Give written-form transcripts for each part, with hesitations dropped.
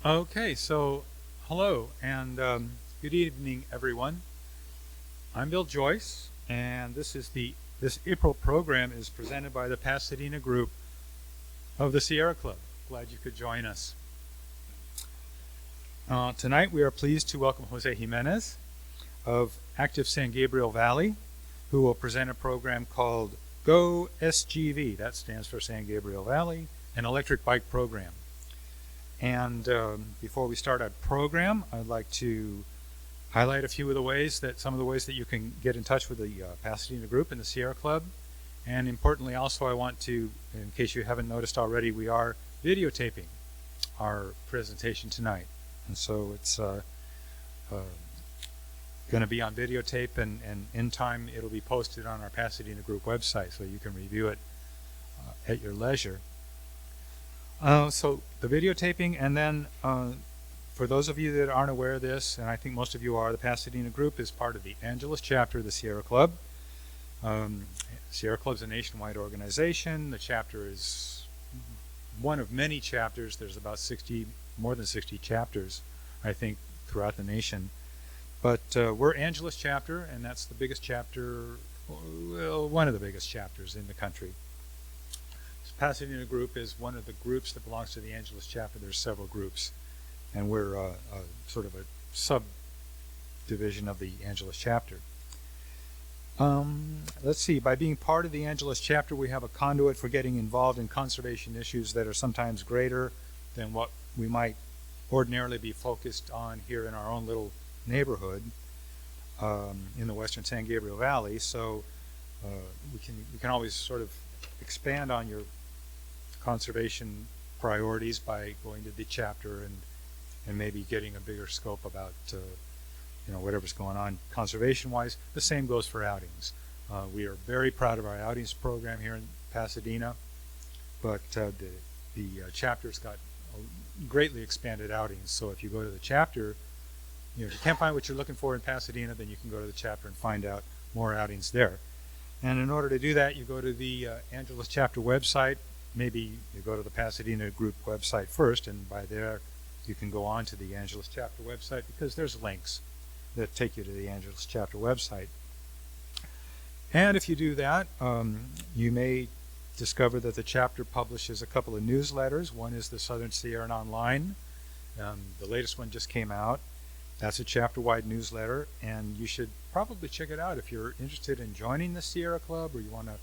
Okay, so hello and good evening, everyone. I'm Bill Joyce, and this April program is presented by the Pasadena group of the Sierra Club. Glad you could join us. Tonight, we are pleased to welcome Jose Jimenez of Active San Gabriel Valley, who will present a program called Go SGV. That stands for San Gabriel Valley, an electric bike program. And before we start our program, I'd like to highlight some of the ways that you can get in touch with the Pasadena group and the Sierra Club. And importantly, also, I want to, in case you haven't noticed already, we are videotaping our presentation tonight. And so it's going to be on videotape, and in time it'll be posted on our Pasadena group website, so you can review it at your leisure. So the videotaping, and then for those of you that aren't aware of this, and I think most of you are, the Pasadena group is part of the Angeles chapter of the Sierra Club. Sierra Club's a nationwide organization. The chapter is one of many chapters. There's about more than 60 chapters, I think, throughout the nation. But we're Angeles chapter, and that's the biggest chapter, well, one of the biggest chapters in the country. Pasadena group is one of the groups that belongs to the Angeles chapter. There's several groups, and we're sort of a subdivision of the Angeles chapter. Let's see, by being part of the Angeles chapter, we have a conduit for getting involved in conservation issues that are sometimes greater than what we might ordinarily be focused on here in our own little neighborhood in the western San Gabriel Valley. So we can always sort of expand on your conservation priorities by going to the chapter and maybe getting a bigger scope about whatever's going on conservation wise. The same goes for outings. We are very proud of our outings program here in Pasadena, but the chapter's got greatly expanded outings. So if you go to the chapter, if you can't find what you're looking for in Pasadena, then you can go to the chapter and find out more outings there. And in order to do that, you go to the Angeles chapter website. Maybe you go to the Pasadena group website first, and by there you can go on to the Angeles chapter website, because there's links that take you to the Angeles chapter website. And if you do that, you may discover that the chapter publishes a couple of newsletters. One is the Southern Sierra Online. The latest one just came out. That's a chapter-wide newsletter, and you should probably check it out if you're interested in joining the Sierra Club, or you want to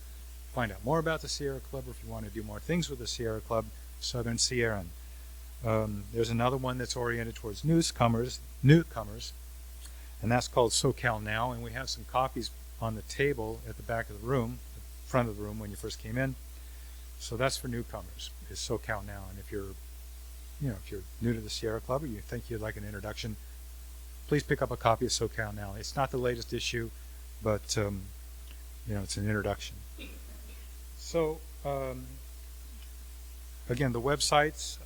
find out more about the Sierra Club, or if you want to do more things with the Sierra Club, Southern Sierran. There's another one that's oriented towards newcomers, and that's called SoCal Now, and we have some copies on the table at the back of the room, the front of the room when you first came in. So that's for newcomers, is SoCal Now, and if you're new to the Sierra Club, or you think you'd like an introduction, please pick up a copy of SoCal Now. It's not the latest issue, but it's an introduction. So again, the websites,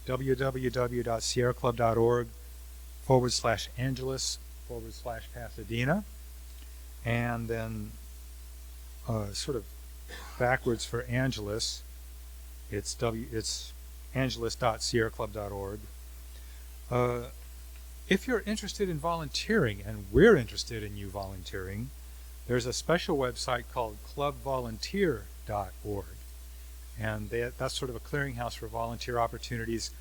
www.sierraclub.org/Angeles/Pasadena, and then sort of backwards for Angeles, it's angeles.sierraclub.org. If you're interested in volunteering, and we're interested in you volunteering, there's a special website called clubvolunteer.org. And that's sort of a clearinghouse for volunteer opportunities,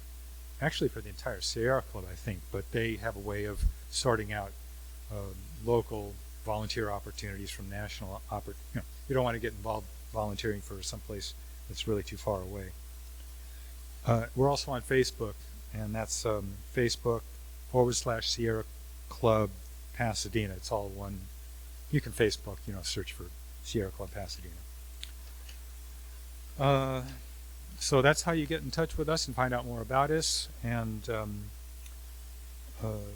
actually for the entire Sierra Club, I think, but they have a way of sorting out local volunteer opportunities from national opportunities. You don't want to get involved volunteering for someplace that's really too far away. We're also on Facebook, and that's Facebook/Sierra Club Pasadena. It's all one. You can Facebook, search for Sierra Club Pasadena. So that's how you get in touch with us and find out more about us. And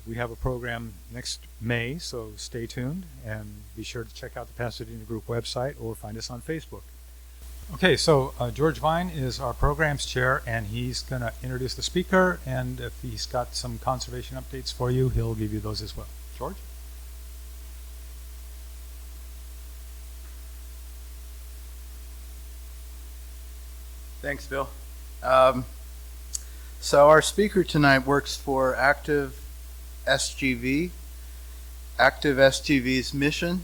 we have a program next May, so stay tuned and be sure to check out the Pasadena Group website or find us on Facebook. Okay, so George Vine is our programs chair, and he's going to introduce the speaker, and if he's got some conservation updates for you, he'll give you those as well. George? Thanks, Bill. So our speaker tonight works for Active SGV. Active SGV's mission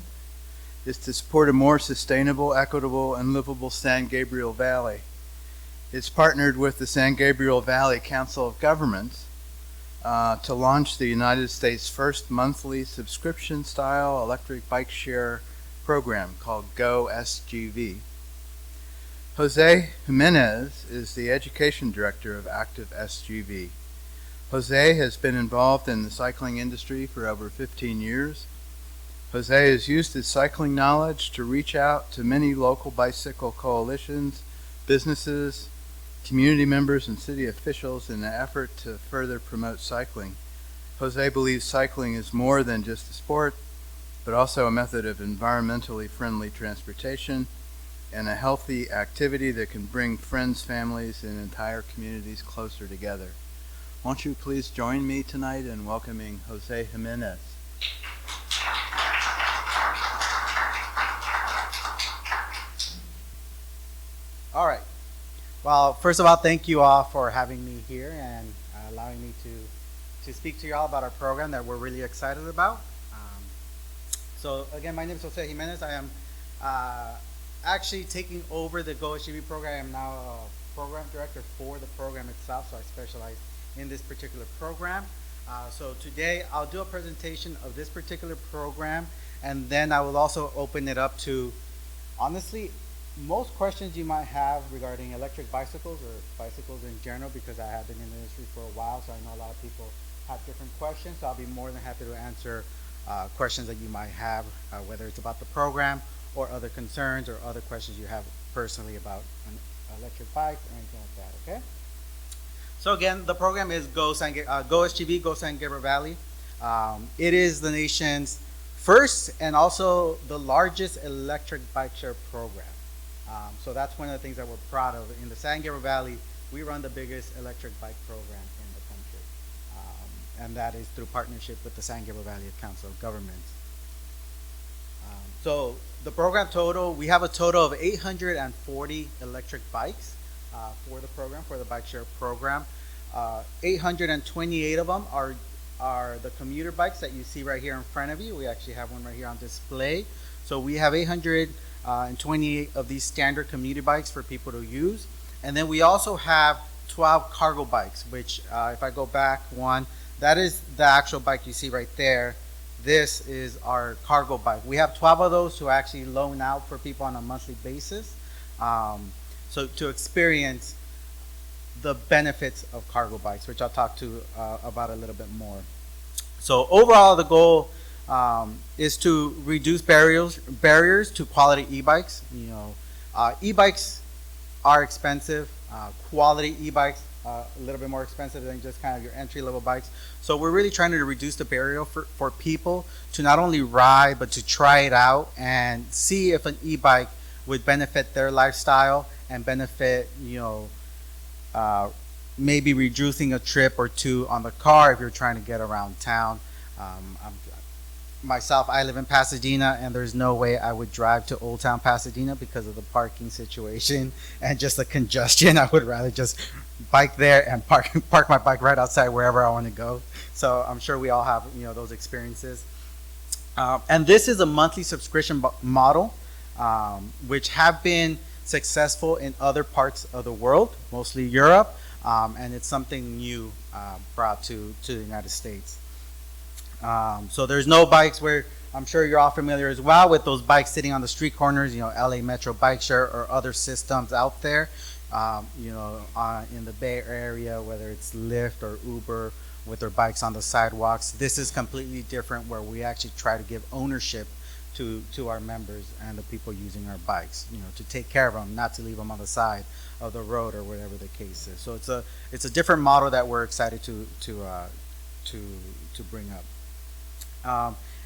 is to support a more sustainable, equitable, and livable San Gabriel Valley. It's partnered with the San Gabriel Valley Council of Governments to launch the United States' first monthly subscription-style electric bike share program called Go SGV. Jose Jimenez is the Education Director of Active SGV. Jose has been involved in the cycling industry for over 15 years. Jose has used his cycling knowledge to reach out to many local bicycle coalitions, businesses, community members, and city officials in an effort to further promote cycling. Jose believes cycling is more than just a sport, but also a method of environmentally friendly transportation and a healthy activity that can bring friends, families, and entire communities closer together. Won't you please join me tonight in welcoming Jose Jimenez. All right. Well, first of all, thank you all for having me here and allowing me to speak to you all about our program that we're really excited about. So again, my name is Jose Jimenez. I am actually taking over the Go SGV program. I am now a program director for the program itself, so I specialize in this particular program. So today I'll do a presentation of this particular program, and then I will also open it up to, honestly, most questions you might have regarding electric bicycles or bicycles in general, because I have been in the industry for a while, so I know a lot of people have different questions. So I'll be more than happy to answer questions that you might have, whether it's about the program or other concerns or other questions you have personally about an electric bike or anything like that, okay? So again, the program is Go SGV, Go San Gabriel Valley. It is the nation's first and also the largest electric bike share program. So that's one of the things that we're proud of. In the San Gabriel Valley, we run the biggest electric bike program in the country. And that is through partnership with the San Gabriel Valley Council of Governments. So the program total, we have a total of 840 electric bikes for the program, for the bike share program. 828 of them are the commuter bikes that you see right here in front of you. We actually have one right here on display. So we have 828 of these standard commuter bikes for people to use. And then we also have 12 cargo bikes, which if I go back one, that is the actual bike you see right there. This is our cargo bike. We have 12 of those to actually loan out for people on a monthly basis. So to experience the benefits of cargo bikes, which I'll talk to about a little bit more. So overall, the goal is to reduce barriers to quality e-bikes. You know, e-bikes are expensive. Quality e-bikes a little bit more expensive than just kind of your entry-level bikes. So we're really trying to reduce the barrier for people to not only ride, but to try it out and see if an e-bike would benefit their lifestyle and benefit, you know, maybe reducing a trip or two on the car if you're trying to get around town. Myself, I live in Pasadena, and there's no way I would drive to Old Town Pasadena because of the parking situation and just the congestion. I would rather just bike there and park my bike right outside wherever I want to go. So I'm sure we all have, you know, those experiences. And this is a monthly subscription model, which have been successful in other parts of the world, mostly Europe, and it's something new brought to the United States. So there's no bikes where, I'm sure you're all familiar as well with those bikes sitting on the street corners, you know, LA Metro Bike Share or other systems out there, you know, in the Bay Area, whether it's Lyft or Uber with their bikes on the sidewalks. This is completely different, where we actually try to give ownership to our members and the people using our bikes, you know, to take care of them, not to leave them on the side of the road or whatever the case is. So it's a different model that we're excited to bring up.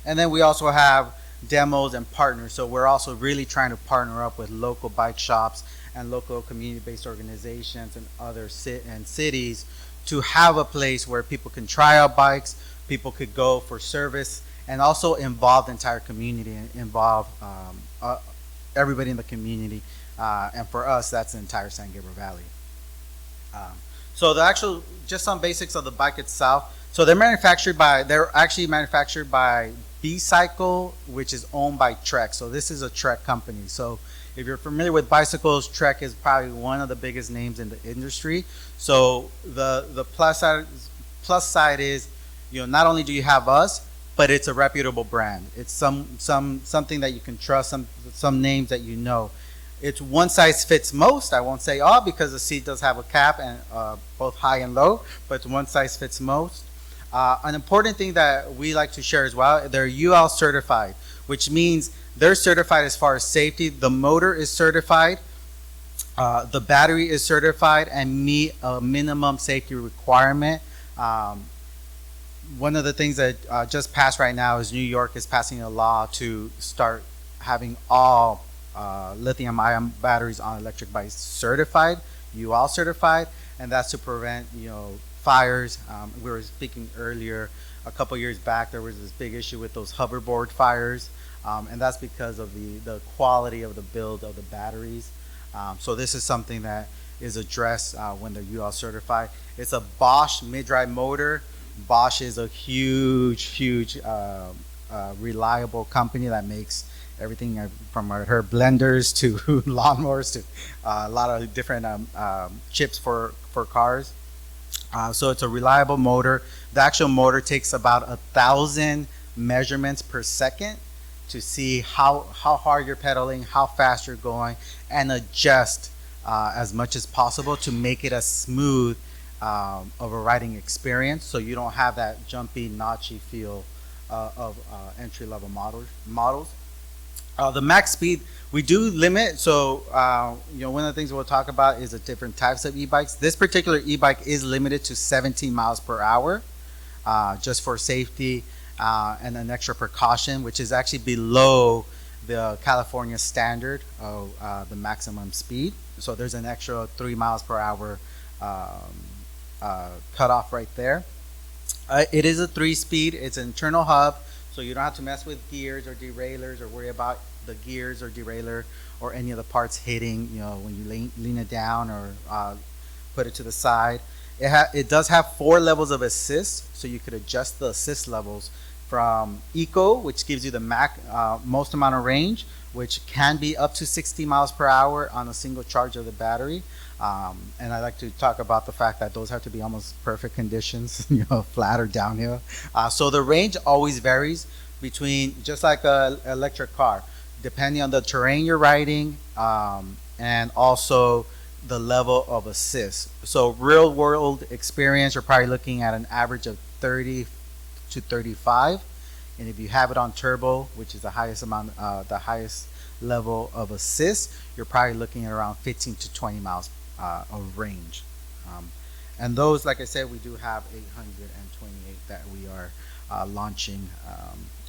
And then we also have demos and partners. So we're also really trying to partner up with local bike shops and local community-based organizations and other cities to have a place where people can try out bikes, people could go for service, and also involve the entire community and involve everybody in the community. And for us, that's the entire San Gabriel Valley. So just some basics of the bike itself. So they're actually manufactured by B-Cycle, which is owned by Trek. So this is a Trek company. So if you're familiar with bicycles, Trek is probably one of the biggest names in the industry. So the plus side is, not only do you have us, but it's a reputable brand. It's something that you can trust, some names that you know. It's one size fits most. I won't say all because the seat does have a cap and both high and low, but it's one size fits most. An important thing that we like to share as well, they're UL certified, which means they're certified as far as safety. The motor is certified, the battery is certified, and meet a minimum safety requirement. One of the things that just passed right now is New York is passing a law to start having all lithium-ion batteries on electric bikes certified, UL certified, and that's to prevent fires. We were speaking earlier, a couple years back, there was this big issue with those hoverboard fires, and that's because of the quality of the build of the batteries. So this is something that is addressed when they're UL certified. It's a Bosch mid-drive motor. Bosch is a huge reliable company that makes everything from her blenders to lawnmowers to a lot of different chips for cars. So it's a reliable motor. The actual motor takes about 1,000 measurements per second to see how hard you're pedaling, how fast you're going, and adjust as much as possible to make it as smooth of a riding experience, so you don't have that jumpy, notchy feel of entry-level models. The max speed we do limit. So one of the things we'll talk about is the different types of e-bikes. This particular e-bike is limited to 17 miles per hour, just for safety and an extra precaution, which is actually below the California standard of the maximum speed. So there's an extra 3 miles per hour cutoff right there. It is a 3-speed. It's an internal hub, so you don't have to mess with gears or derailleurs or worry about the gears or derailleur or any of the parts hitting, when you lean it down or put it to the side. It does have 4 levels of assist, so you could adjust the assist levels from Eco, which gives you the most amount of range, which can be up to 60 miles per hour on a single charge of the battery. And I like to talk about the fact that those have to be almost perfect conditions, flat or downhill. So the range always varies between, just like an electric car, depending on the terrain you're riding, and also the level of assist. So real world experience, you're probably looking at an average of 30 to 35. And if you have it on turbo, which is the highest level of assist, you're probably looking at around 15 to 20 miles of range. And those, like I said, we do have 828 that we are launching,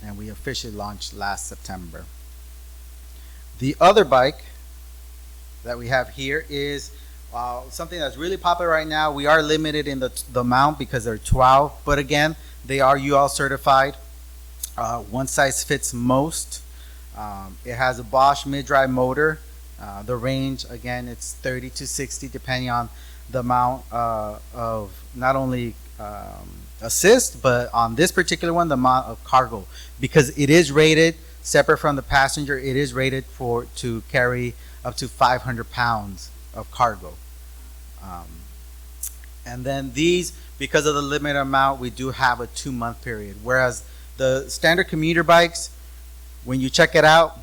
and we officially launched last September. The other bike that we have here is something that's really popular right now. We are limited in the amount because they're 12, but again, they are UL certified. One size fits most. It has a Bosch mid-drive motor. The range, again, it's 30 to 60 depending on the amount of not only assist, but on this particular one, the amount of cargo, because it is rated separate from the passenger. It is rated to carry up to 500 pounds of cargo. And then these, because of the limited amount, we do have a 2-month period, whereas the standard commuter bikes, when you check it out,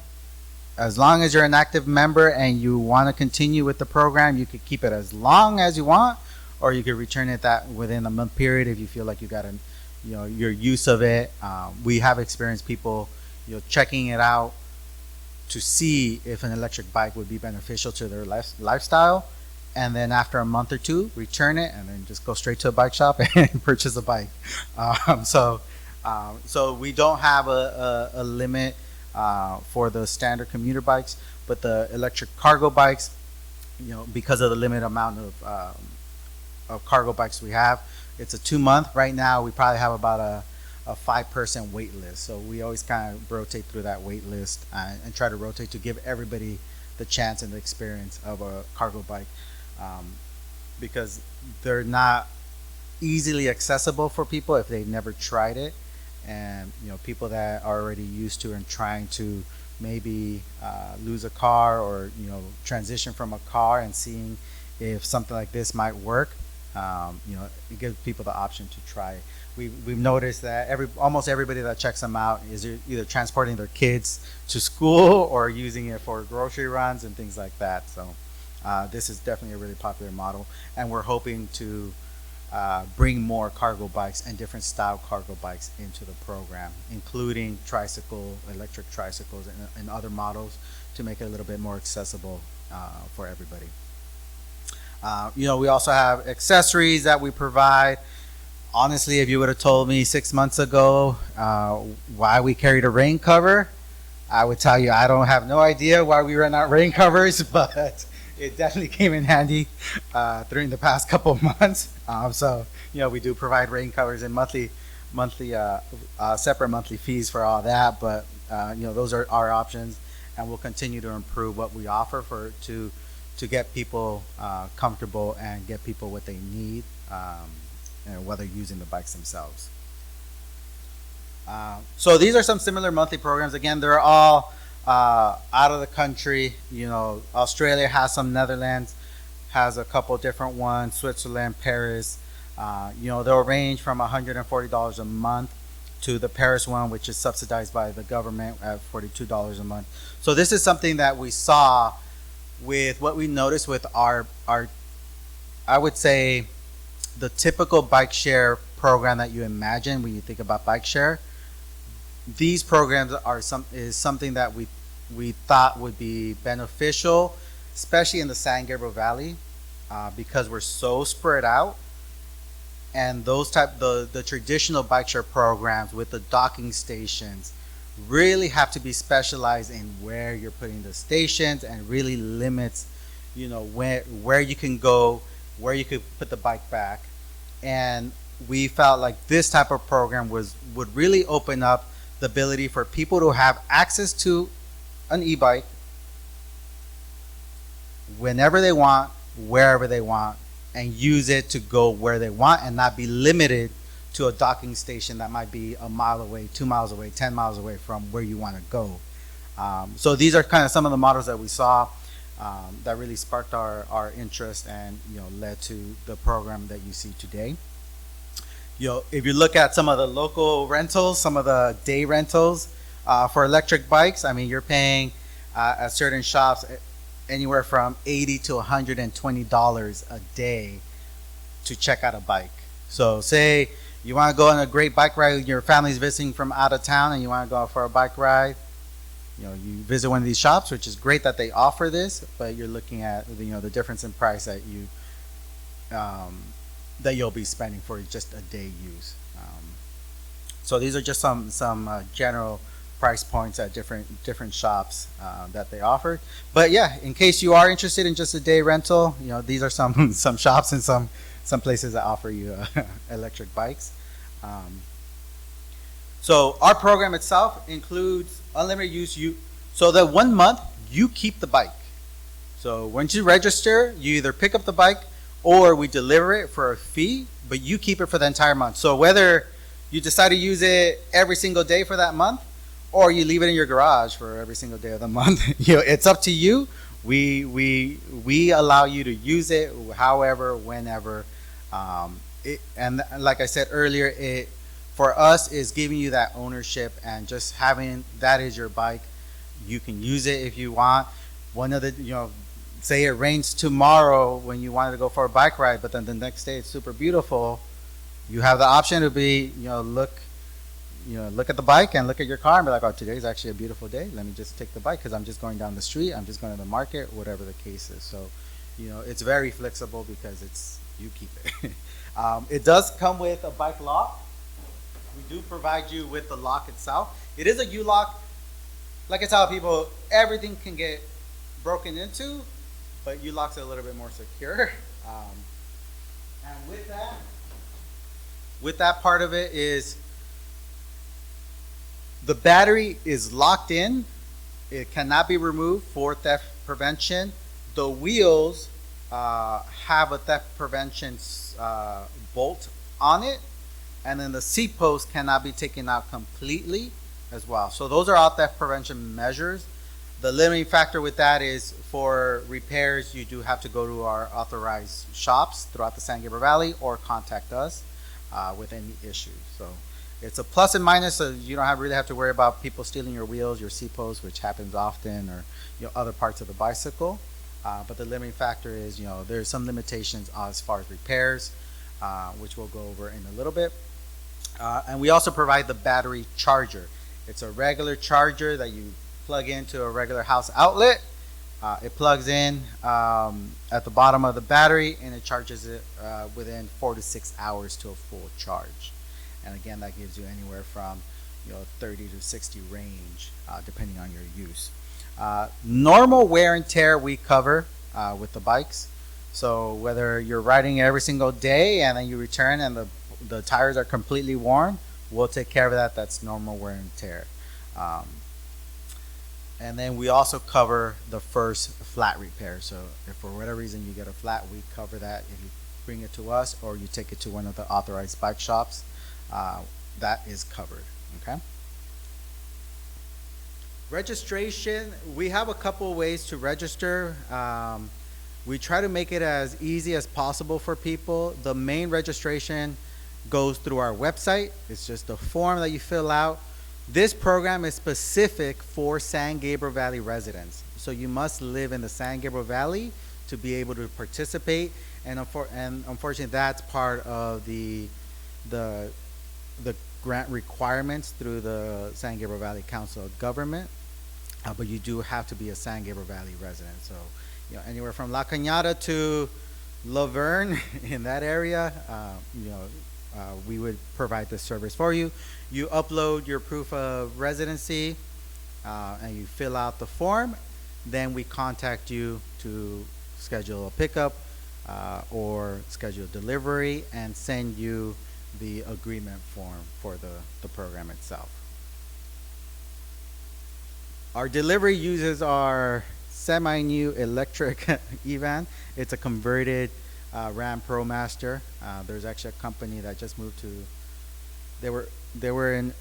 as long as you're an active member and you want to continue with the program, you could keep it as long as you want, or you could return it that within a month period if you feel like you got your use of it. We have experienced people checking it out to see if an electric bike would be beneficial to their lifestyle, and then after a month or two, return it and then just go straight to a bike shop and purchase a bike. So we don't have a limit for the standard commuter bikes, but the electric cargo bikes, because of the limited amount of cargo bikes we have, it's a 2-month. Right now, we probably have about a 5-person wait list. So we always kind of rotate through that wait list and try to rotate to give everybody the chance and the experience of a cargo bike. because they're not easily accessible for people if they've never tried it, and people that are already used to and trying to maybe lose a car, or transition from a car and seeing if something like this might work. It gives people the option to try it. We've noticed that almost everybody that checks them out is either transporting their kids to school or using it for grocery runs and things like that. So this is definitely a really popular model, and we're hoping to bring more cargo bikes and different style cargo bikes into the program, including electric tricycles, and other models to make it a little bit more accessible for everybody. We also have accessories that we provide. Honestly, if you would have told me 6 months ago why we carried a rain cover, I would tell you I don't have no idea why we ran out rain covers, but it definitely came in handy during the past couple of months. So we do provide rain covers and separate monthly fees for all that. But those are our options, and we'll continue to improve what we offer to get people comfortable and get people what they need, while they're using the bikes themselves. So these are some similar monthly programs. Again, they're all out of the country. Australia has some, Netherlands has a couple different ones, Switzerland, Paris. They'll range from $140 a month to the Paris one, which is subsidized by the government at $42 a month. So this is something that we saw with what we noticed with our I would say the typical bike share program that you imagine when you think about bike share. These programs is something that we thought would be beneficial, especially in the San Gabriel Valley, because we're so spread out. And the traditional bike share programs with the docking stations really have to be specialized in where you're putting the stations, and really limits, where you can go, where you could put the bike back. And we felt like this type of program would really open up the ability for people to have access to an e-bike whenever they want, wherever they want, and use it to go where they want, and not be limited to a docking station that might be a mile away, 2 miles away, 10 miles away from where you want to go. So these are kind of some of the models that we saw that really sparked our interest, and led to the program that you see today. If you look at some of the local rentals, some of the day rentals for electric bikes, I mean, you're paying at certain shops anywhere from $80 to $120 a day to check out a bike. So say you want to go on a great bike ride, your family's visiting from out of town, and you want to go out for a bike ride. You visit one of these shops, which is great that they offer this, but you're looking at the difference in price that you'll be spending for just a day use. So these are just some general price points at different shops that they offer. But yeah, in case you are interested in just a day rental, these are some shops and some places that offer you electric bikes. So our program itself includes unlimited use. So that 1 month you keep the bike. So once you register, you either pick up the bike or we deliver it for a fee, but you keep it for the entire month. So whether you decide to use it every single day for that month, or you leave it in your garage for every single day of the month, it's up to you. We allow you to use it however, whenever. And like I said earlier, it for us is giving you that ownership, and just having that is your bike. You can use it if you want. One of the say it rains tomorrow when you wanted to go for a bike ride, but then the next day it's super beautiful. You have the option to be look at the bike and look at your car and be like, oh, today's actually a beautiful day. Let me just take the bike because I'm just going down the street. I'm just going to the market, whatever the case is. So, it's very flexible because you keep it. It does come with a bike lock. We do provide you with the lock itself. It is a U-lock. Like I tell people, everything can get broken into, but U-lock's a little bit more secure. And with that part of it is the battery is locked in. It cannot be removed for theft prevention. The wheels have a theft prevention bolt on it, and then the seat post cannot be taken out completely as well. So those are all theft prevention measures. The limiting factor with that is for repairs, you do have to go to our authorized shops throughout the San Gabriel Valley or contact us with any issues. So it's a plus and minus, so you don't really have to worry about people stealing your wheels, your seat posts, which happens often, or other parts of the bicycle. But the limiting factor is, there's some limitations as far as repairs, which we'll go over in a little bit. And we also provide the battery charger. It's a regular charger that you plug into a regular house outlet. It plugs in at the bottom of the battery, and it charges it within 4 to 6 hours to a full charge. And again, that gives you anywhere from 30 to 60 range, depending on your use. Normal wear and tear we cover with the bikes. So whether you're riding every single day and then you return and the tires are completely worn, we'll take care of that. That's normal wear and tear. And then we also cover the first flat repair. So if for whatever reason you get a flat, we cover that. If you bring it to us or you take it to one of the authorized bike shops, that is covered. Okay. Registration, we have a couple ways to register. We try to make it as easy as possible for people. The main registration goes through our website. It's just a form that you fill out. This program is specific for San Gabriel Valley residents. So you must live in the San Gabriel Valley to be able to participate. And unfortunately, that's part of the grant requirements through the San Gabriel Valley Council of Government. But you do have to be a San Gabriel Valley resident. So anywhere from La Cañada to Laverne in that area, we would provide this service for you. You upload your proof of residency and you fill out the form. Then we contact you to schedule a pickup or schedule delivery and send you the agreement form for the program itself. Our delivery uses our semi-new electric e-van. It's a converted Ram ProMaster. There's actually a company that just moved to. They were in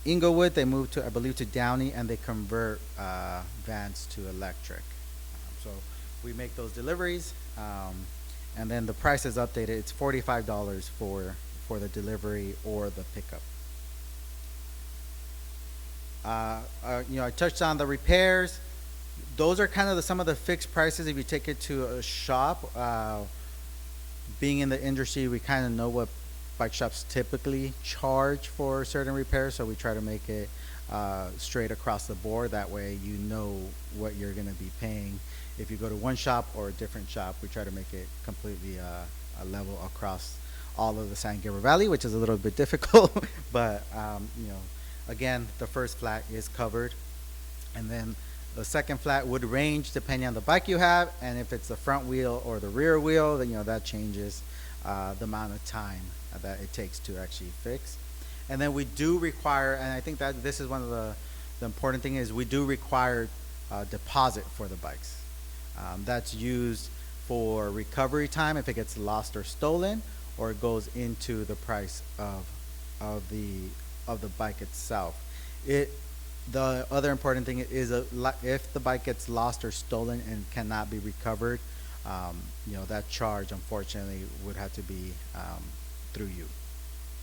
Inglewood. They moved to, I believe, to Downey, and they convert vans to electric. So we make those deliveries, and then the price is updated. It's $45 for the delivery or the pickup. I touched on the repairs. Those are kind of some of the fixed prices if you take it to a shop. Being in the industry, we kind of know what bike shops typically charge for certain repairs, so we try to make it straight across the board. That way you know what you're going to be paying. If you go to one shop or a different shop, we try to make it completely a level across all of the San Gabriel Valley, which is a little bit difficult, but again, the first flat is covered, and then the second flat would range depending on the bike you have, and if it's the front wheel or the rear wheel, then that changes the amount of time that it takes to actually fix. And then we do require, and I think that this is one of the important thing is we do require deposit for the bikes. That's used for recovery time if it gets lost or stolen, or it goes into the price of the bike itself. The other important thing is if the bike gets lost or stolen and cannot be recovered, that charge unfortunately would have to be through you.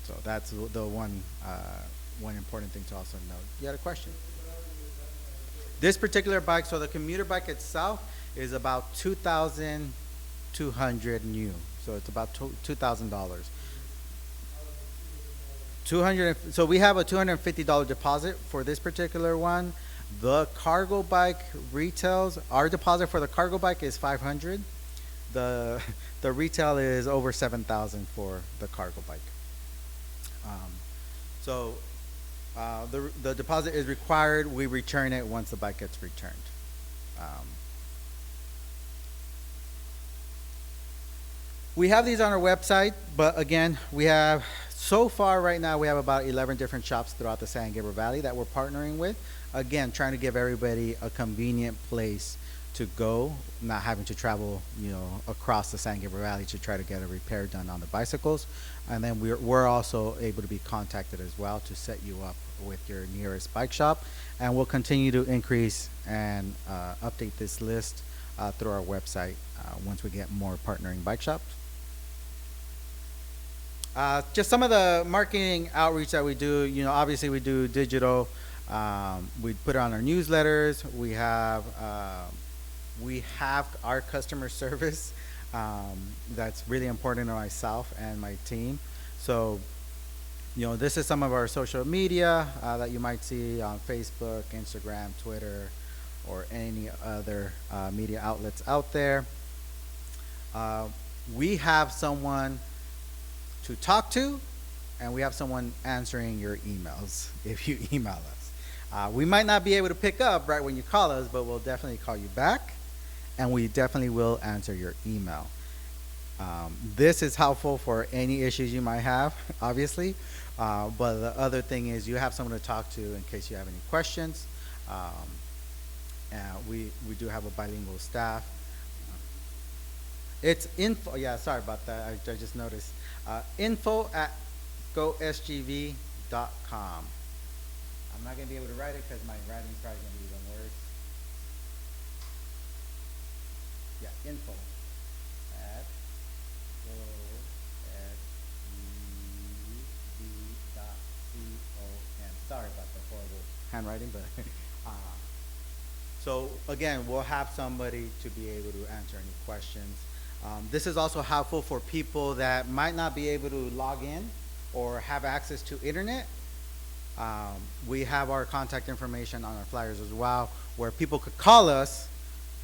So that's the one important thing to also note. You had a question? This particular bike, so the commuter bike itself is about $2,200 new. So it's about $2,000. So we have a $250 deposit for this particular one. The cargo bike retails, our deposit for the cargo bike is $500. The retail is over $7,000 for the cargo bike. The deposit is required. We return it once the bike gets returned. We have these on our website, but again, so far right now we have about 11 different shops throughout the San Gabriel Valley that we're partnering with. Again, trying to give everybody a convenient place to go, not having to travel, across the San Gabriel Valley to try to get a repair done on the bicycles. And then we're also able to be contacted as well to set you up with your nearest bike shop. And we'll continue to increase and update this list through our website once we get more partnering bike shops. Just some of the marketing outreach that we do, obviously we do digital. We put it on our newsletters. We have our customer service that's really important to myself and my team. So, this is some of our social media that you might see on Facebook, Instagram, Twitter, or any other media outlets out there. We have someone to talk to, and we have someone answering your emails if you email us. We might not be able to pick up right when you call us, but we'll definitely call you back, and we definitely will answer your email. This is helpful for any issues you might have, obviously, but the other thing is you have someone to talk to in case you have any questions. And we do have a bilingual staff. It's info, yeah, sorry about that, I just noticed. info@gosgv.com. I'm not going to be able to write it because my writing's probably going to be even worse. Yeah, info at gosgv.com. Sorry about the horrible handwriting, but so again, we'll have somebody to be able to answer any questions. This is also helpful for people that might not be able to log in or have access to internet. We have our contact information on our flyers as well, where people could call us.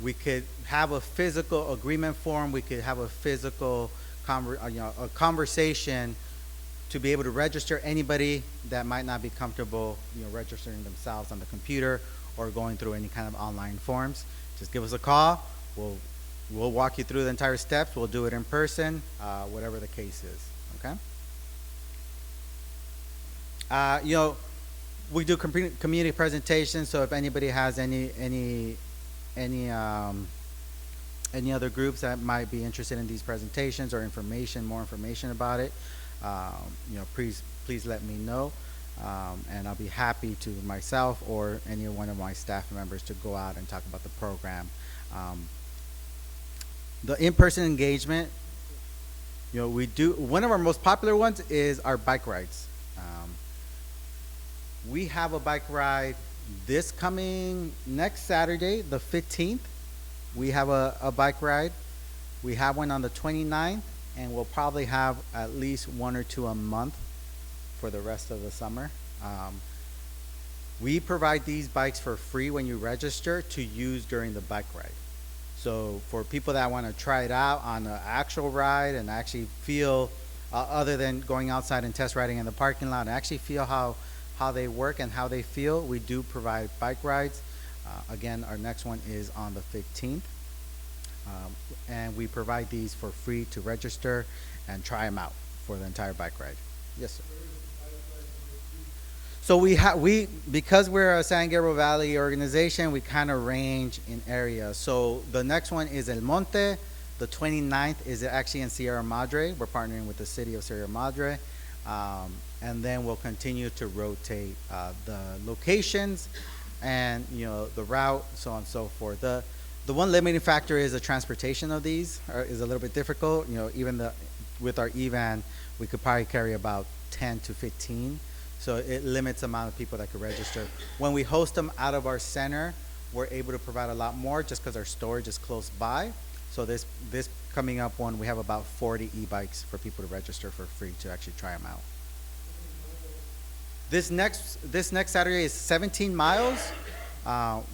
We could have a physical agreement form. We could have a physical a conversation to be able to register anybody that might not be comfortable, registering themselves on the computer or going through any kind of online forms. Just give us a call. We'll walk you through the entire steps. We'll do it in person, whatever the case is. Okay. We do community presentations. So if anybody has any other groups that might be interested in these presentations or more information about it, please let me know. And I'll be happy to myself or any one of my staff members to go out and talk about the program. The in-person engagement, we do, one of our most popular ones is our bike rides. We have a bike ride this coming next Saturday, the 15th. We have a bike ride. We have one on the 29th, and we'll probably have at least one or two a month for the rest of the summer. We provide these bikes for free when you register to use during the bike ride. So for people that want to try it out on an actual ride and actually feel, other than going outside and test riding in the parking lot, and actually feel how they work and how they feel, we do provide bike rides. Again, our next one is on the 15th. And we provide these for free to register and try them out for the entire bike ride. Yes, sir. So because we're a San Gabriel Valley organization, we kind of range in areas. So the next one is El Monte. The 29th is actually in Sierra Madre. We're partnering with the city of Sierra Madre. And then we'll continue to rotate the locations and the route, so on and so forth. The one limiting factor is the transportation of these is a little bit difficult. Even with our e-van, we could probably carry about 10 to 15. So it limits the amount of people that could register. When we host them out of our center, we're able to provide a lot more just because our storage is close by. So this coming up one, we have about 40 e-bikes for people to register for free to actually try them out. This next Saturday is 17 miles,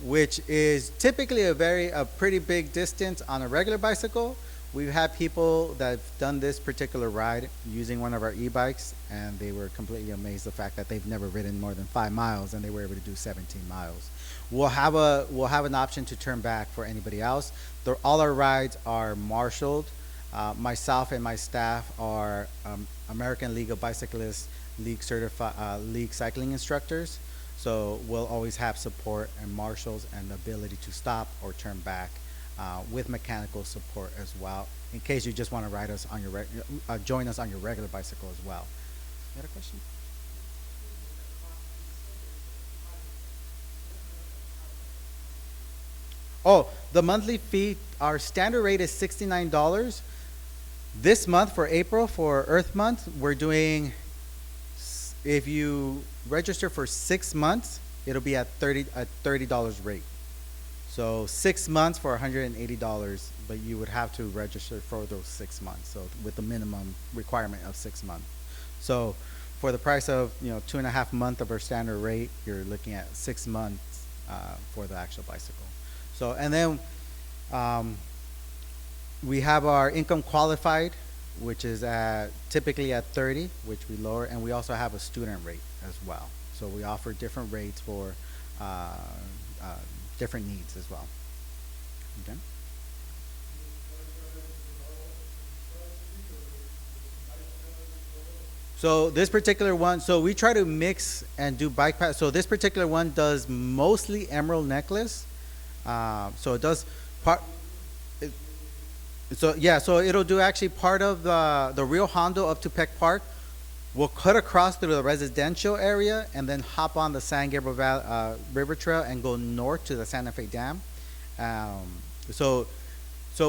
which is typically a pretty big distance on a regular bicycle. We've had people that have done this particular ride using one of our e-bikes, and they were completely amazed the fact that they've never ridden more than 5 miles, and they were able to do 17 miles. We'll have an option to turn back for anybody else. All our rides are marshaled. Myself and my staff are American League of Bicyclists League certified league cycling instructors. So we'll always have support and marshals and the ability to stop or turn back with mechanical support as well, in case you just want to ride us on your join us on your regular bicycle as well. You had a question? Oh, the monthly fee, our standard rate is $69. This month for April, for Earth Month, we're doing, if you register for 6 months, it'll be at $30 rate. So 6 months for $180, but you would have to register for those 6 months. So with the minimum requirement of 6 months. So for the price of 2.5 months of our standard rate, you're looking at 6 months for the actual bicycle. So and then we have our income qualified, which is typically at 30, which we lower, and we also have a student rate as well. So we offer different rates for different needs as well. Okay. So this particular one, so we try to mix and do bike pass. So this particular one does mostly emerald necklace. So it does part. So yeah, so it'll do actually part of the Rio Hondo up to Peck Park. We'll cut across through the residential area and then hop on the San Gabriel River Trail and go north to the Santa Fe Dam. So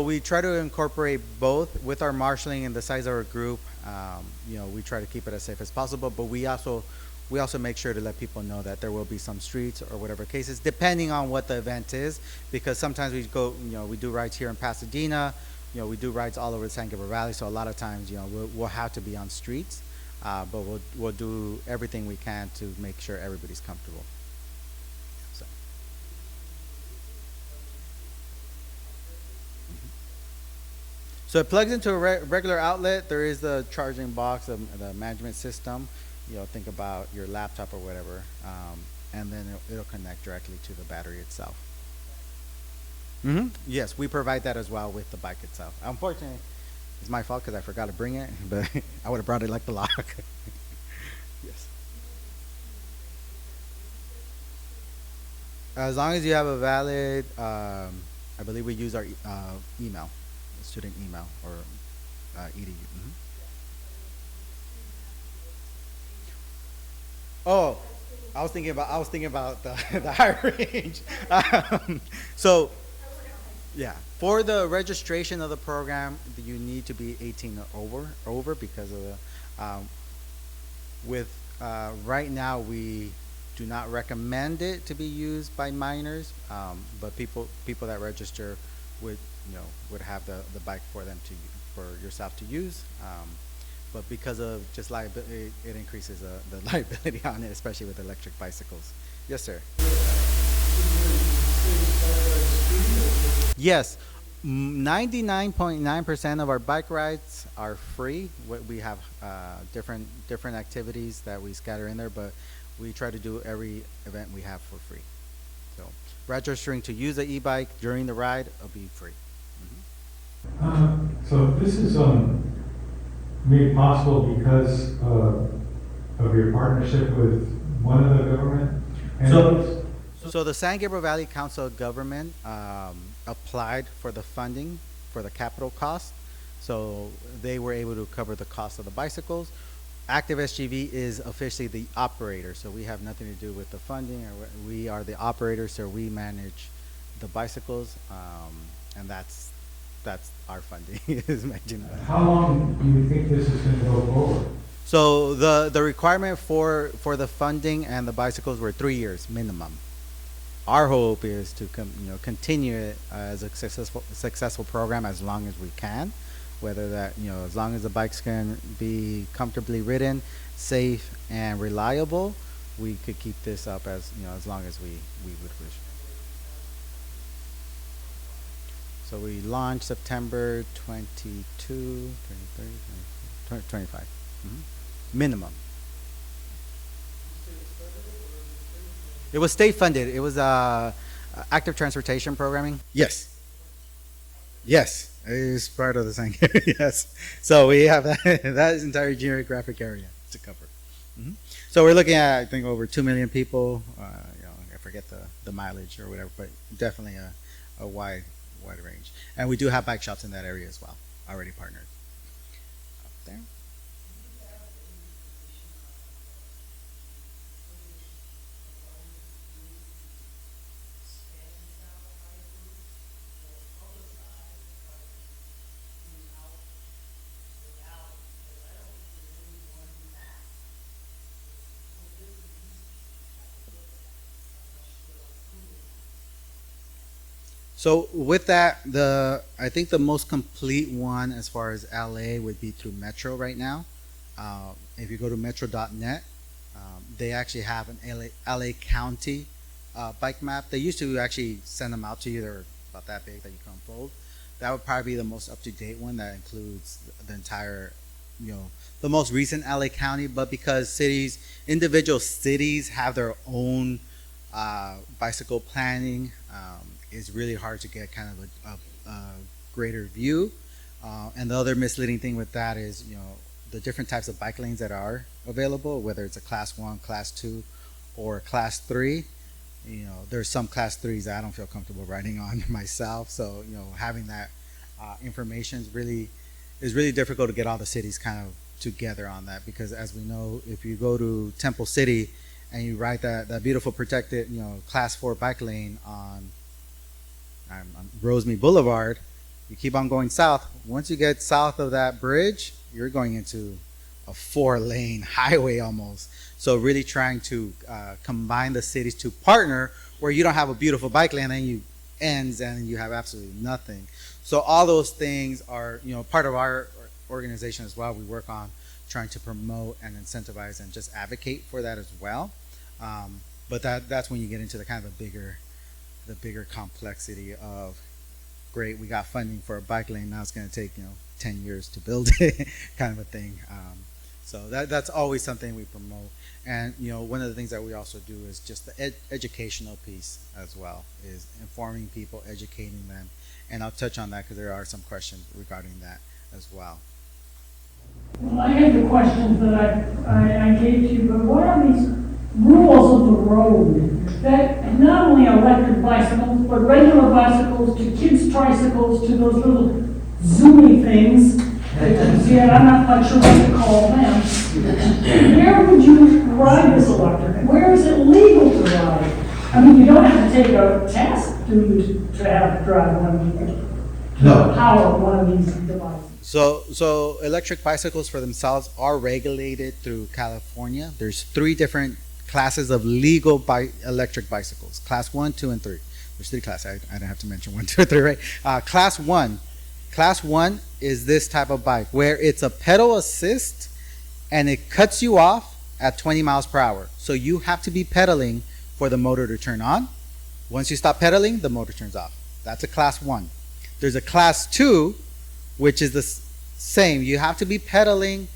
we try to incorporate both with our marshaling and the size of our group. We try to keep it as safe as possible, but we also make sure to let people know that there will be some streets or whatever cases, depending on what the event is, because sometimes we go, we do rides here in Pasadena, we do rides all over the San Gabriel Valley, so a lot of times, we'll have to be on streets, but we'll do everything we can to make sure everybody's comfortable. So. So it plugs into a regular outlet. There is the charging box, the management system. Think about your laptop or whatever, and then it'll connect directly to the battery itself. Yes, we provide that as well with the bike itself. Unfortunately, it's my fault because I forgot to bring it, but I would have brought it like the lock. Yes. As long as you have a valid, I believe we use our email, student email or edu. Oh, I was thinking about the high range. So, yeah, for the registration of the program, you need to be 18 or over because of the right now we do not recommend it to be used by minors, but people that register would have the bike for yourself to use. But because of just liability, it increases the liability on it, especially with electric bicycles. Yes, sir. Yes, 99.9% of our bike rides are free. We have different activities that we scatter in there, but we try to do every event we have for free. So registering to use the e-bike during the ride will be free. So this is made possible because of your partnership with one of the government entities? So the San Gabriel Valley Council of Government applied for the funding for the capital cost. So they were able to cover the cost of the bicycles. Active SGV is officially the operator, so we have nothing to do with the funding. We are the operator, so we manage the bicycles, and that's our funding is managing that. How long do you think this is going to go forward? So the requirement for the funding and the bicycles were 3 years minimum. Our hope is to continue it as a successful program as long as we can, whether that as long as the bikes can be comfortably ridden, safe and reliable, we could keep this up as long as we would wish. So we launched September 22, 23, 24, 25. Minimum. It was state funded. It was active transportation programming. Yes. Yes. It is part of the same. Yes. So we have that entire geographic area to cover. So we're looking at, I think, over 2 million people. I forget the mileage or whatever, but definitely a wide wide range. And we do have bike shops in that area as well, already partnered. Up there. So with that, I think the most complete one as far as LA would be through Metro right now. If you go to metro.net, they actually have an LA County bike map. They used to actually send them out to you. They're about that big that you can unfold. That would probably be the most up-to-date one that includes the entire, the most recent LA County. But because individual cities have their own bicycle planning, it's really hard to get kind of a greater view. And the other misleading thing with that is, the different types of bike lanes that are available, whether it's a class 1, class 2, or class 3. There's some class 3s that I don't feel comfortable riding on myself. So, having that information is really difficult to get all the cities kind of together on that, because as we know, if you go to Temple City and you ride that beautiful protected, class 4 bike lane on Rosemead Boulevard, you keep on going south. Once you get south of that bridge, you're going into a 4-lane highway almost. So really trying to combine the cities to partner where you don't have a beautiful bike lane and you ends and you have absolutely nothing. So all those things are part of our organization as well. We work on trying to promote and incentivize and just advocate for that as well. But that's when you get into the kind of the bigger complexity of, great, we got funding for a bike lane, now it's going to take 10 years to build it kind of a thing. So that's always something we promote. And one of the things that we also do is just the educational piece as well, is informing people, educating them. And I'll touch on that because there are some questions regarding that as well. Well, I have the questions that I gave to you, but what are these rules of the road that not only electric bicycles, but regular bicycles, to kids' tricycles, to those little zoomy things that you see, and I'm not quite sure what to call them. Where would you ride this electric? Where is it legal to ride? I mean, you don't have to take a test, do you, to have to drive one of these, to power one of these devices? So electric bicycles for themselves are regulated through California. There's 3 different classes of legal electric bicycles: class 1, 2, and 3. There's 3 classes. I don't have to mention 1, 2, or 3, right? Class 1 is this type of bike where it's a pedal assist and it cuts you off at 20 miles per hour. So you have to be pedaling for the motor to turn on. Once you stop pedaling, the motor turns off. That's a class 1. There's a class 2, which is the same. You have to be pedaling.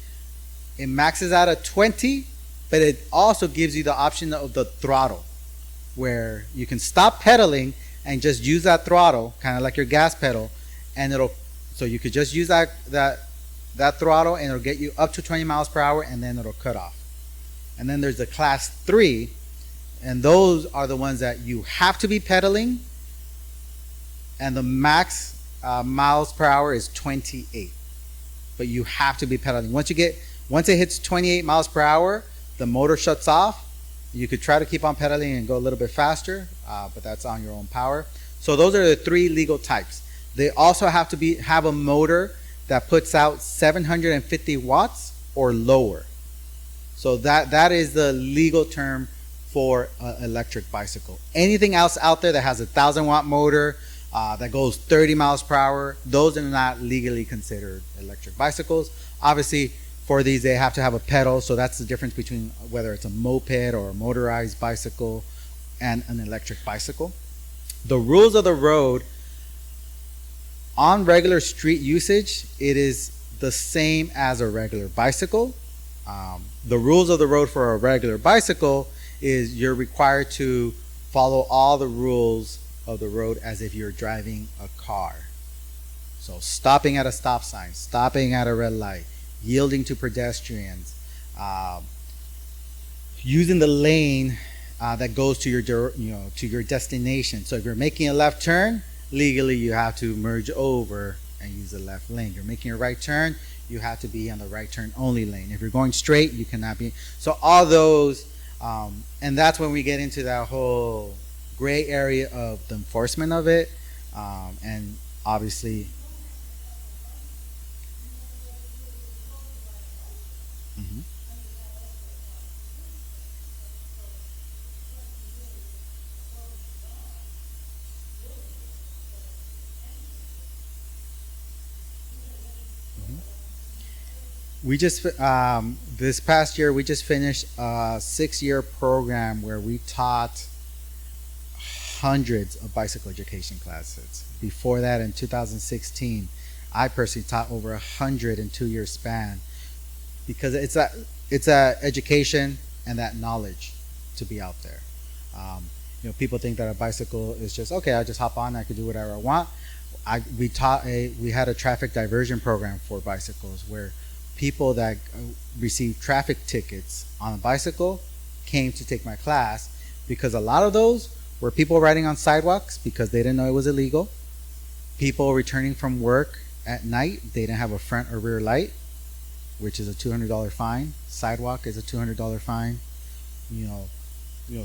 It maxes out at 20, but it also gives you the option of the throttle, where you can stop pedaling and just use that throttle, kind of like your gas pedal, and so you could just use that throttle and it'll get you up to 20 miles per hour, and then it'll cut off. And then there's the class 3, and those are the ones that you have to be pedaling, and the max miles per hour is 28, but you have to be pedaling. Once it hits 28 miles per hour, the motor shuts off. You could try to keep on pedaling and go a little bit faster, but that's on your own power. So those are the 3 legal types. They also have to have a motor that puts out 750 watts or lower. So that is the legal term for an electric bicycle. Anything else out there that has a 1,000-watt motor that goes 30 miles per hour, those are not legally considered electric bicycles. Obviously, for these, they have to have a pedal, so that's the difference between whether it's a moped or a motorized bicycle and an electric bicycle. The rules of the road on regular street usage, it is the same as a regular bicycle. The rules of the road for a regular bicycle is you're required to follow all the rules of the road as if you're driving a car. So stopping at a stop sign, stopping at a red light, yielding to pedestrians, using the lane that goes to your destination. So if you're making a left turn, legally you have to merge over and use the left lane. You're making a right turn, you have to be on the right turn only lane. If you're going straight, you cannot be. So all those, and that's when we get into that whole gray area of the enforcement of it, and obviously. Mhm. We just this past year we just finished a 6-year program where we taught hundreds of bicycle education classes. Before that, in 2016, I personally taught over 100 in 2-year span, because it's a education and that knowledge to be out there. People think that a bicycle is just okay. I just hop on. I can do whatever I want. We had a traffic diversion program for bicycles where people that received traffic tickets on a bicycle came to take my class, because a lot of those were people riding on sidewalks because they didn't know it was illegal. People returning from work at night, they didn't have a front or rear light, which is a $200 fine. Sidewalk is a $200 fine.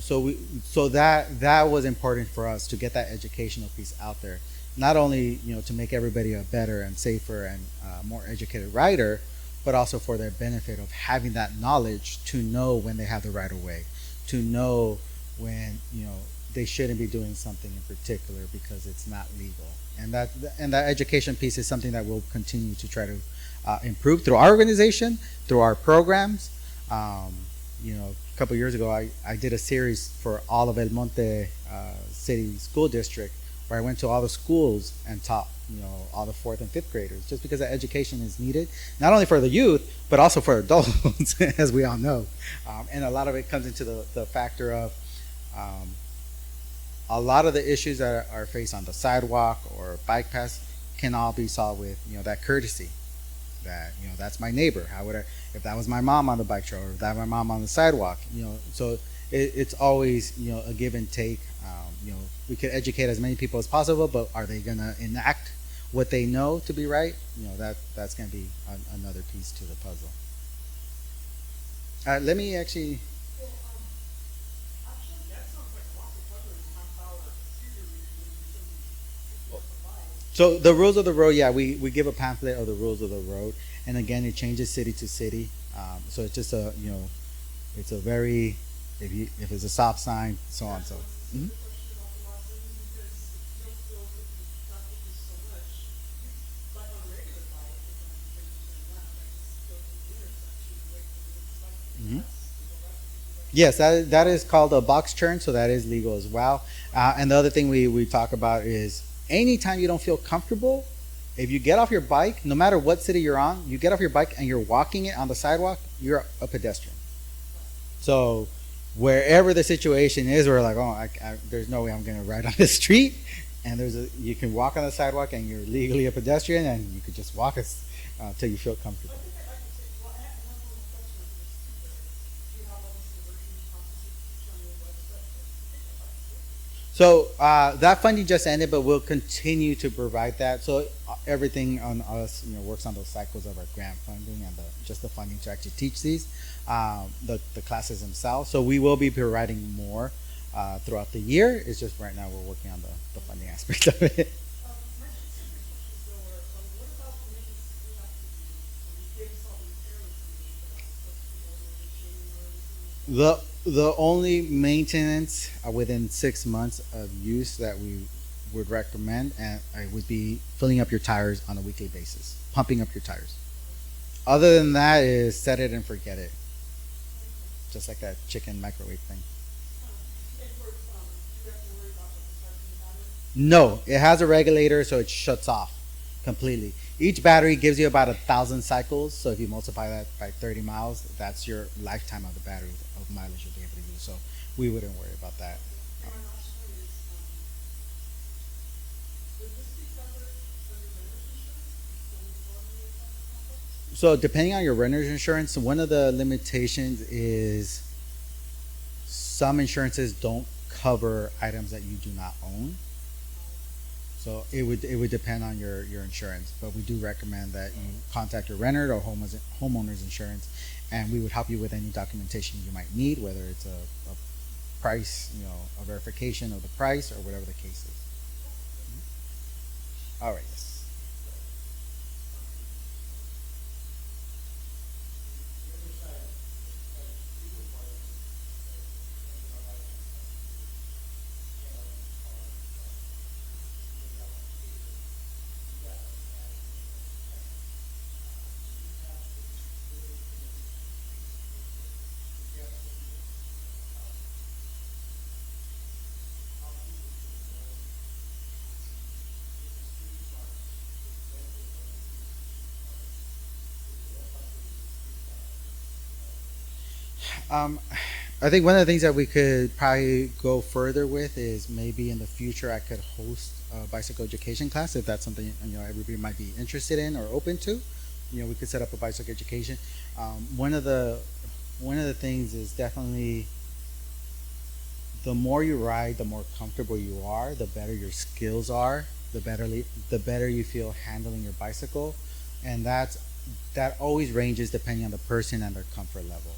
So that was important for us to get that educational piece out there. Not only to make everybody a better and safer and more educated rider, but also for their benefit of having that knowledge to know when they have the right of way, to know when they shouldn't be doing something in particular because it's not legal. And that education piece is something that we'll continue to try to improve through our organization, through our programs. A couple years ago, I did a series for all of El Monte City School District, where I went to all the schools and taught all the 4th and 5th graders, just because that education is needed, not only for the youth, but also for adults, as we all know. And a lot of it comes into the factor of a lot of the issues that are faced on the sidewalk or bike paths can all be solved with that courtesy. That that's my neighbor. How would I, if that was my mom on the bike trail, or if that was my mom on the sidewalk? So it's always a give and take. We could educate as many people as possible, but are they gonna enact what they know to be right? That's gonna be another piece to the puzzle. Let me actually. So the rules of the road, yeah, we give a pamphlet of the rules of the road, and again, it changes city to city. So it's just it's a very, if it's a stop sign, so on, so. Mm-hmm. Mm-hmm. Yes, that is called a box turn, so that is legal as well. And the other thing we talk about is anytime you don't feel comfortable, if you get off your bike, no matter what city you're on, you get off your bike and you're walking it on the sidewalk, you're a pedestrian. So wherever the situation is, we're like, there's no way I'm going to ride on the street. And you can walk on the sidewalk and you're legally a pedestrian, and you could just walk till you feel comfortable. So that funding just ended, but we'll continue to provide that. So everything on us, works on those cycles of our grant funding and just the funding to actually teach these, the classes themselves. So we will be providing more throughout the year. It's just right now we're working on the funding aspect of it. The only maintenance within 6 months of use that we would recommend would be filling up your tires on a weekly basis, pumping up your tires. Other than that is set it and forget it, just like that chicken microwave thing. No, it has a regulator, so it shuts off completely. Each battery gives you about 1,000 cycles, so if you multiply that by 30 miles, that's your lifetime of the battery of mileage you'll be able to use. So we wouldn't worry about that. So depending on your renter's insurance, one of the limitations is some insurances don't cover items that you do not own. So it would depend on your insurance, but we do recommend that you contact your renter or homeowner's insurance, and we would help you with any documentation you might need, whether it's a price, a verification of the price or whatever the case is. All right. Yes. Um, I think one of the things that we could probably go further with is maybe in the future I could host a bicycle education class if that's something everybody might be interested in or open to. We could set up a bicycle education. One of the things is definitely the more you ride, the more comfortable you are, the better your skills are, the better you feel handling your bicycle, and that always ranges depending on the person and their comfort level.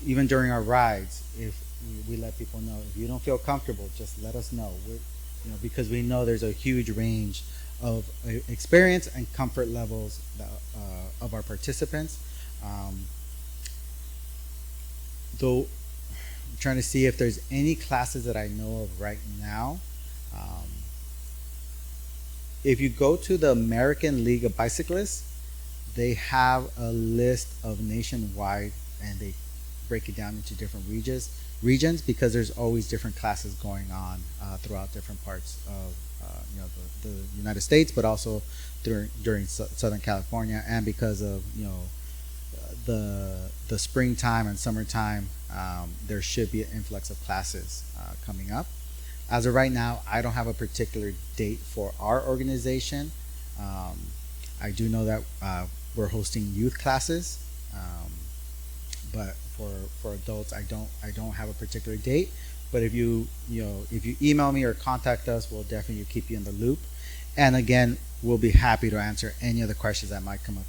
Even during our rides, if we let people know, if you don't feel comfortable, just let us know. Because we know there's a huge range of experience and comfort levels of our participants. Though I'm trying to see if there's any classes that I know of right now. If you go to the American League of Bicyclists, they have a list of nationwide, and they break it down into different regions because there's always different classes going on throughout different parts of the United States, but also during Southern California, and because of the springtime and summertime, there should be an influx of classes coming up. As of right now, I don't have a particular date for our organization. I do know that we're hosting youth classes, but for adults, I don't have a particular date. But if you email me or contact us, we'll definitely keep you in the loop. And again, we'll be happy to answer any other questions that might come up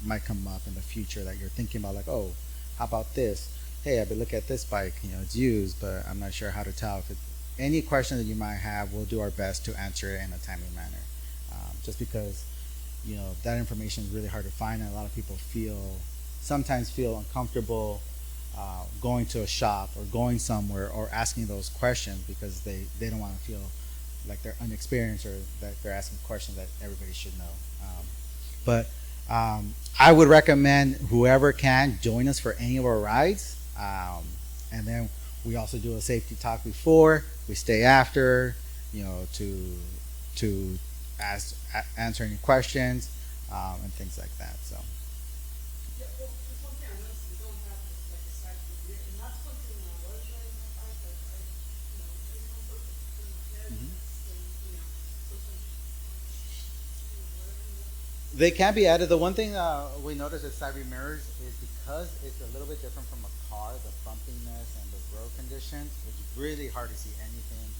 might come up in the future that you're thinking about, like, oh, how about this? Hey, I've been looking at this bike, it's used, but I'm not sure how to tell if it's any question that you might have. We'll do our best to answer it in a timely manner. Just because that information is really hard to find, and a lot of people sometimes feel uncomfortable going to a shop or going somewhere or asking those questions because they don't want to feel like they're unexperienced or that they're asking questions that everybody should know. But I would recommend whoever can join us for any of our rides. And then we also do a safety talk before. We stay after, to answer any questions and things like that. So. Yeah, well, just one thing I noticed, you don't have like a side view, and that's one thing when I was riding my bike, like it's comfort in my head, and sometimes whatever. They can be added. The one thing we notice with side view mirrors is because it's a little bit different from a car, the bumpiness and the road conditions, it's really hard to see anything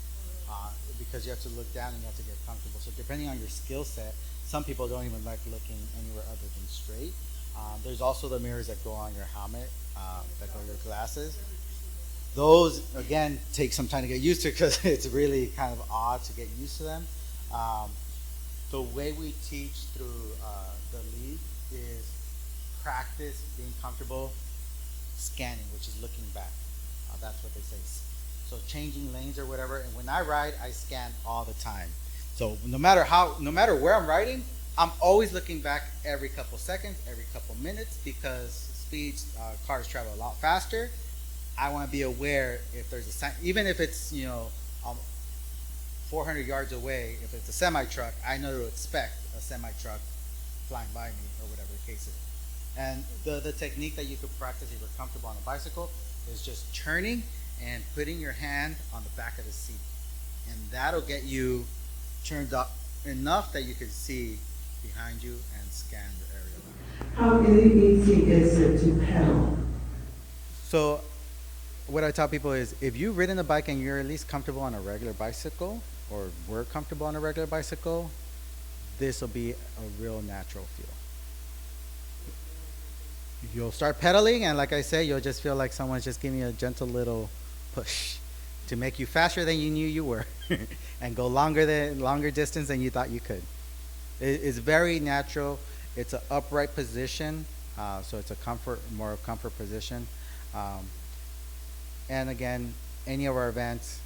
because you have to look down and you have to get comfortable. So depending on your skill set, some people don't even like looking anywhere other than straight. There's also the mirrors that go on your helmet, that go on your glasses. Those, again, take some time to get used to because it's really kind of odd to get used to them. The way we teach through the league is practice being comfortable scanning, which is looking back. That's what they say. So changing lanes or whatever. And when I ride, I scan all the time. So no matter where I'm riding, I'm always looking back every couple seconds, every couple minutes, because cars travel a lot faster. I want to be aware if there's a sign, even if it's 400 yards away. If it's a semi truck, I know to expect a semi truck flying by me or whatever the case is. And the technique that you could practice if you're comfortable on a bicycle is just turning and putting your hand on the back of the seat, and that'll get you turned up enough that you can see behind you and scan the area. How easy is it to pedal? So what I tell people is if you've ridden a bike and you're at least comfortable on a regular bicycle, or were comfortable on a regular bicycle, this will be a real natural feel. You'll start pedaling, and like I said, you'll just feel like someone's just giving you a gentle little push to make you faster than you knew you were, and go longer distance than you thought you could. It's very natural. It's an upright position, so it's a more comfort position. And again, any of our events,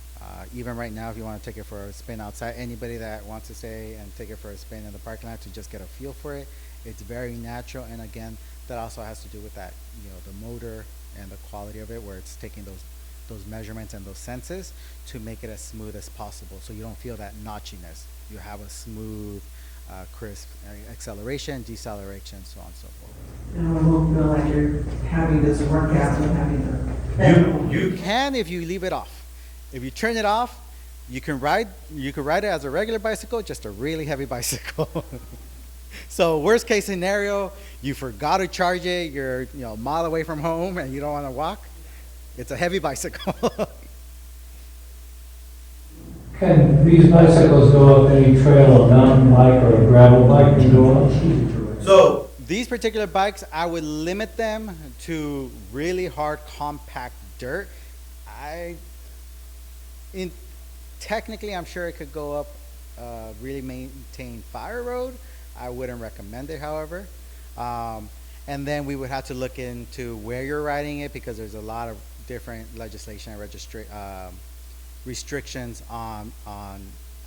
even right now, if you want to take it for a spin outside, anybody that wants to stay and take it for a spin in the parking lot to just get a feel for it, it's very natural. And again, that also has to do with that, the motor and the quality of it, where it's taking those measurements and those senses to make it as smooth as possible, so you don't feel that notchiness. You have a smooth, crisp acceleration, deceleration, so on and so forth. And I won't feel like you're having this workout and having to. You can if you leave it off. If you turn it off, you can ride it as a regular bicycle, just a really heavy bicycle. So worst case scenario, you forgot to charge it, you're a mile away from home and you don't want to walk. It's a heavy bicycle. Can these bicycles go up any trail a mountain bike or a gravel bike can go up? So these particular bikes, I would limit them to really hard compact dirt. Technically, I'm sure it could go up a really maintained fire road. I wouldn't recommend it, however. And then we would have to look into where you're riding it, because there's a lot of different legislation and restrictions on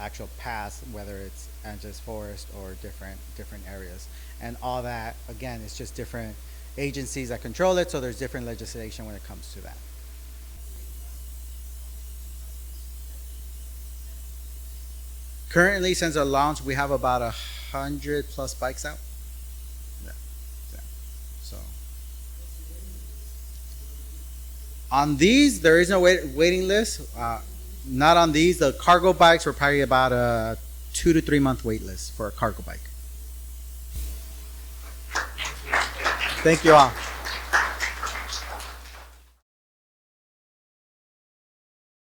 actual paths, whether it's Angeles Forest or different areas. And all that, again, it's just different agencies that control it, so there's different legislation when it comes to that. Currently, since our launch, we have about 100 plus bikes out. Yeah. So on these, there is no waiting list. Not on these. The cargo bikes were probably about a 2 to 3 month wait list for a cargo bike. Thank you all.